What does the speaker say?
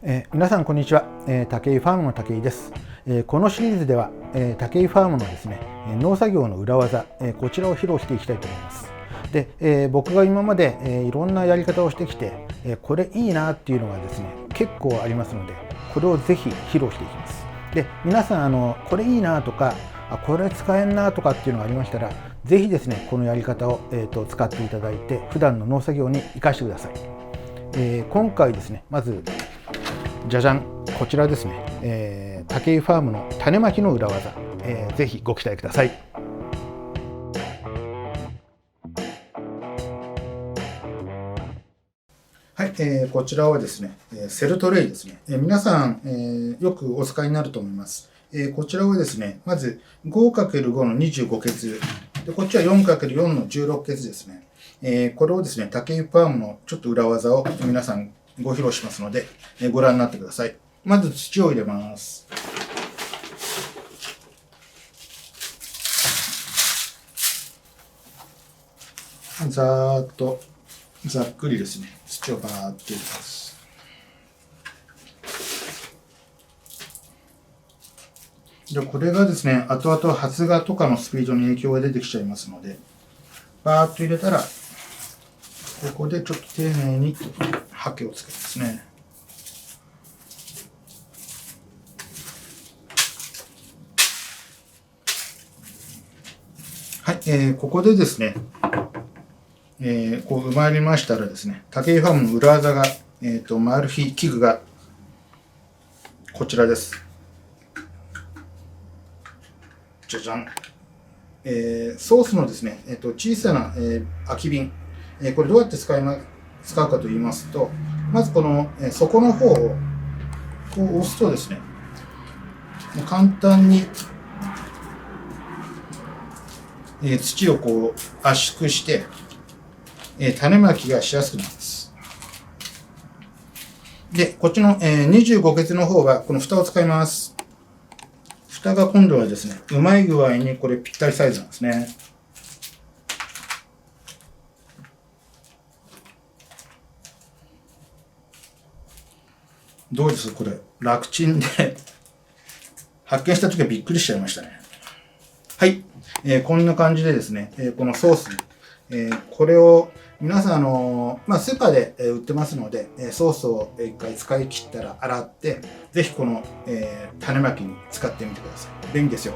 皆さんこんにちは、武井ファームの武井です。このシリーズでは、武井ファームのですね、農作業の裏技、こちらを披露していきたいと思います。で、僕が今まで、いろんなやり方をしてきて、これいいなっていうのがですね結構ありますので、これをぜひ披露していきます。で、皆さんこれいいなとかこれ使えんなとかっていうのがありましたら、ぜひですねこのやり方を、使っていただいて普段の農作業に生かしてください。今回ですね、まずじゃじゃん、こちらですね、武井ファームの種まきの裏技、ぜひご期待ください。はい、こちらはですねセルトレイですね。皆さん、よくお使いになると思います。こちらはですね、まず 5×5 の25ケツで、こっちは 4×4 の16ケツですね。これをですね武井ファームのちょっと裏技を皆さんご披露しますので、ご覧になってください。まず土を入れます。ざーっとざっくりですね土をバーっと入れます。でこれがですね後々発芽とかのスピードに影響が出てきちゃいますので、バーっと入れたらここでちょっと丁寧にハケをつけますね。はい、ここでですね、こう埋まりましたらですね、武井ファームの裏技が、マル秘器具がこちらです。じゃじゃん。ソースのですね、小さな、空き瓶、これどうやって使うかと言いますと、まずこの、底の方をこう押すとですね、簡単に、土をこう圧縮して、種まきがしやすくなります。で、こっちの、25ケツの方はこの蓋を使います。蓋が今度はですね、うまい具合にこれぴったりサイズなんですね。どうですこれ、楽ちんで発見した時はびっくりしちゃいましたね。はい、こんな感じでですね、このソース、これを皆さんスーパーで売ってますので、ソースを一回使い切ったら洗って、ぜひこの、種まきに使ってみてください。便利ですよ。